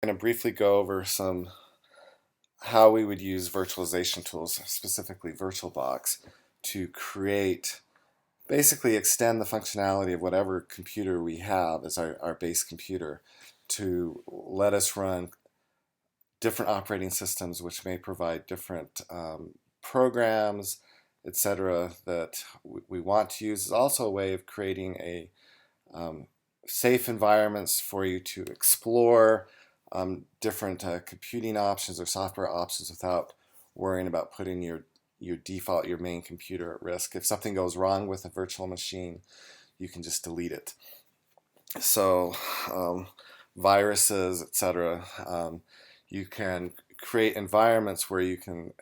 I'm going to briefly go over how we would use virtualization tools, specifically VirtualBox, to create, basically extend the functionality of whatever computer we have as our base computer to let us run different operating systems which may provide different programs, etc., that we want to use. Is also a way of creating um, safe environments for you to explore different computing options or software options without worrying about putting your main computer at risk. If something goes wrong with a virtual machine, you can just delete it. So viruses, etc. You can create environments where you can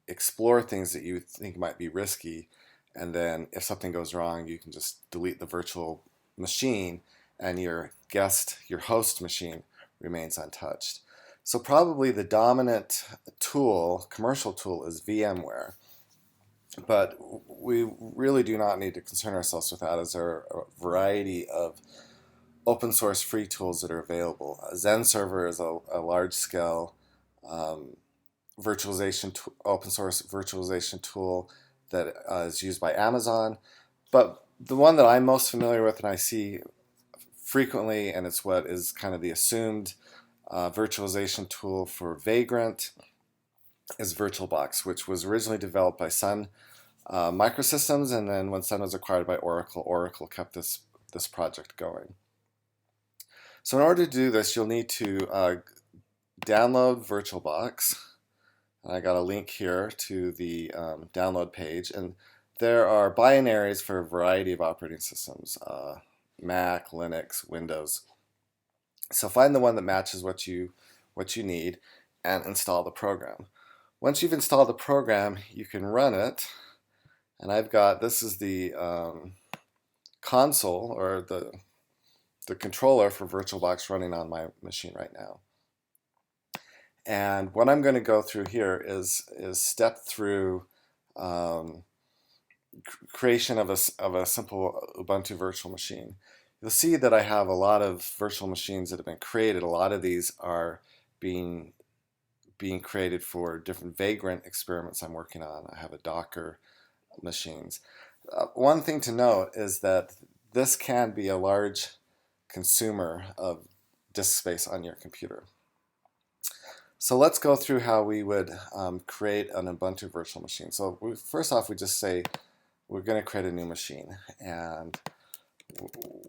explore things that you think might be risky, and then if something goes wrong, you can just delete the virtual machine, and your host machine remains untouched. So probably the dominant commercial tool, is VMware. But we really do not need to concern ourselves with that, as there are a variety of open source free tools that are available. Zen Server is a large scale um, open source virtualization tool that is used by Amazon. But the one that I'm most familiar with and I see frequently, and it's what is kind of the assumed virtualization tool for Vagrant, is VirtualBox, which was originally developed by Sun Microsystems, and then when Sun was acquired by Oracle, Oracle kept this project going. So in order to do this, you'll need to download VirtualBox. I got a link here to the download page, and there are binaries for a variety of operating systems, Mac, Linux, Windows. So find the one that matches what you need and install the program. Once you've installed the program, you can run it, and this is the console, or the controller for VirtualBox running on my machine right now. And what I'm going to go through here is step through creation of a simple Ubuntu virtual machine. You'll see that I have a lot of virtual machines that have been created. A lot of these are being created for different Vagrant experiments I'm working on. I have a Docker machines. One thing to note is that this can be a large consumer of disk space on your computer. So let's go through how we would create an Ubuntu virtual machine. So first off, we just say we're going to create a new machine, and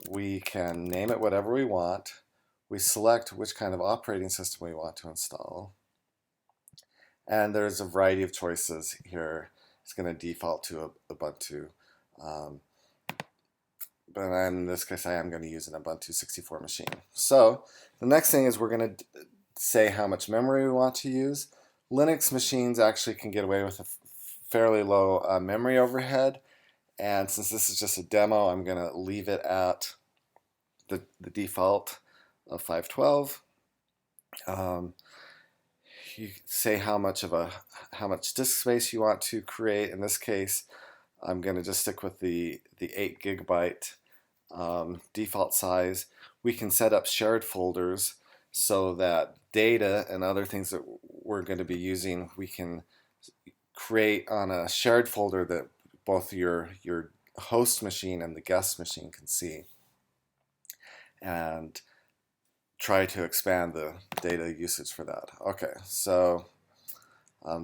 we can name it whatever we want. We select which kind of operating system we want to install, and there's a variety of choices here. It's going to default to Ubuntu. But in this case, I am going to use an Ubuntu 64 machine. So the next thing is we're going to say how much memory we want to use. Linux machines actually can get away with a fairly low memory overhead. And since this is just a demo, I'm going to leave it at the default of 512. You say how much disk space you want to create. In this case, I'm going to just stick with the 8 gigabyte default size. We can set up shared folders so that data and other things that we're going to be using, we can create on a shared folder that both your host machine and the guest machine can see, and try to expand the data usage for that. Okay, so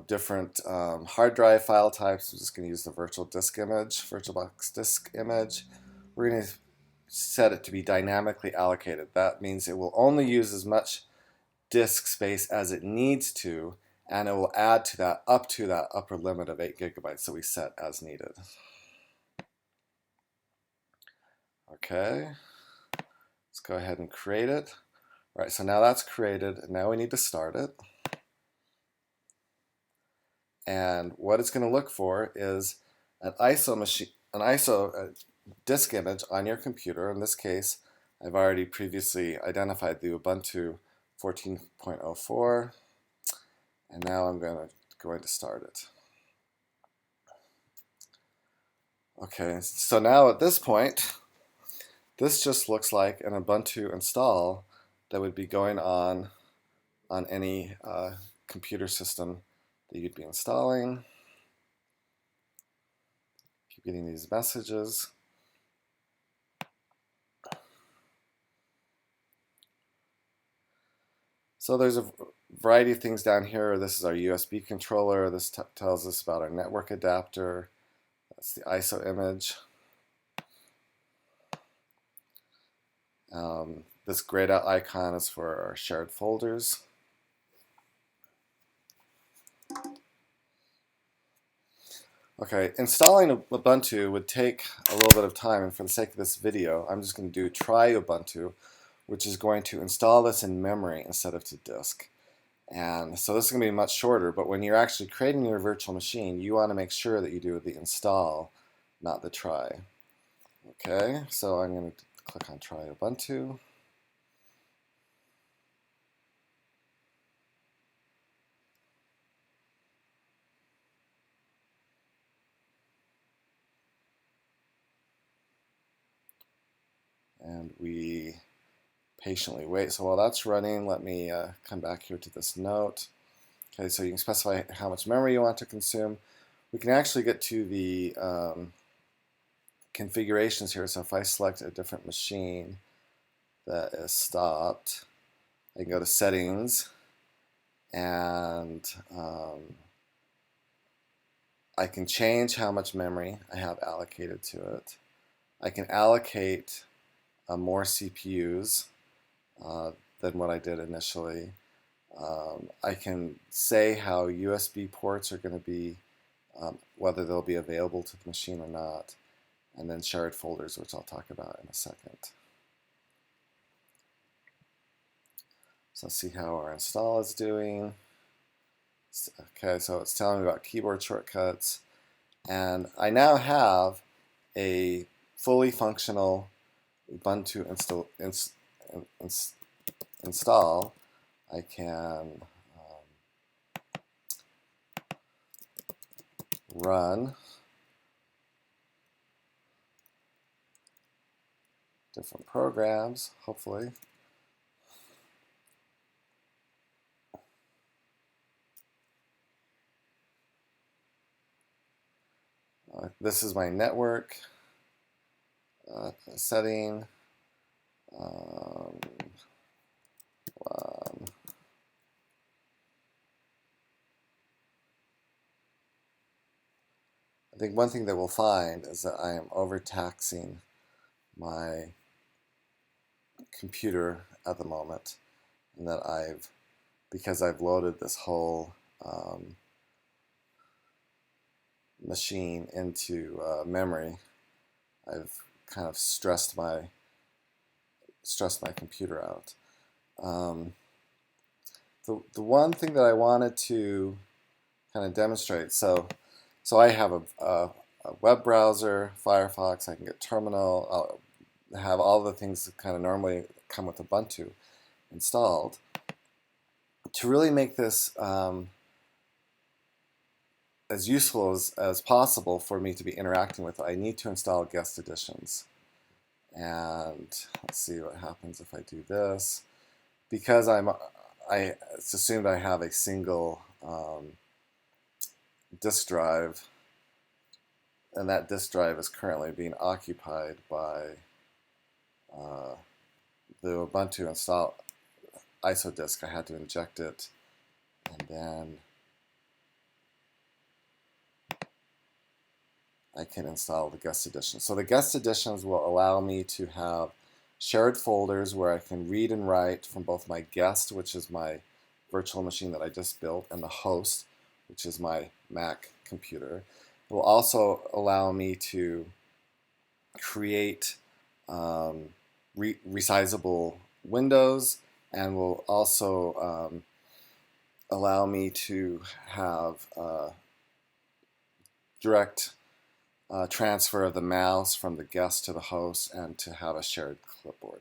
different hard drive file types. I'm just going to use the VirtualBox disk image. We're going to set it to be dynamically allocated. That means it will only use as much disk space as it needs to, and it will add to that up to that upper limit of 8 gigabytes that we set as needed. Okay, let's go ahead and create it. All right, so now that's created, and now we need to start it. And what it's going to look for is an ISO disk image on your computer. In this case, I've already previously identified the Ubuntu 14.04, and now I'm going to start it. Okay, so now at this point, this just looks like an Ubuntu install that would be going on on any computer system that you'd be installing. Keep getting these messages. So there's a variety of things down here. This is our USB controller. This tells us about our network adapter. That's the ISO image. This grayed out icon is for our shared folders. Okay, installing Ubuntu would take a little bit of time, and for the sake of this video, I'm just going to do try Ubuntu, which is going to install this in memory instead of to disk. And so this is going to be much shorter, but when you're actually creating your virtual machine, you want to make sure that you do the install, not the try. Okay, so I'm going to click on try Ubuntu. And we patiently wait. So while that's running, let me come back here to this note. Okay, so you can specify how much memory you want to consume. We can actually get to the configurations here. So if I select a different machine that is stopped, I can go to settings, and I can change how much memory I have allocated to it. I can allocate more CPUs than what I did initially. I can say how USB ports are going to be, whether they'll be available to the machine or not, and then shared folders, which I'll talk about in a second. So let's see how our install is doing. Okay, so it's telling me about keyboard shortcuts, and I now have a fully functional Ubuntu install. I can run different programs, hopefully. This is my network setting. I think one thing that we'll find is that I am overtaxing my computer at the moment, and that because I've loaded this whole machine into memory, I've kind of stressed my computer out. The one thing that I wanted to kind of demonstrate, so I have a web browser, Firefox, I can get terminal, I'll have all the things that kind of normally come with Ubuntu installed. To really make this as useful as possible for me to be interacting with, I need to install guest editions. And let's see what happens if I do this. Because it's assumed I have a single disk drive, and that disk drive is currently being occupied by the Ubuntu install ISO disk. I had to inject it, and then I can install the guest edition. So the guest editions will allow me to have shared folders where I can read and write from both my guest, which is my virtual machine that I just built, and the host, which is my Mac computer. It will also allow me to create resizable windows, and will also allow me to have direct transfer of the mouse from the guest to the host, and to have a shared clipboard.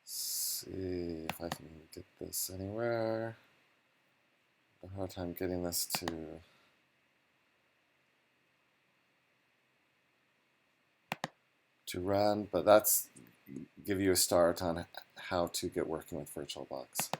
Let's see if I can get this anywhere. I have a hard time getting this to run, but that's give you a start on how to get working with VirtualBox.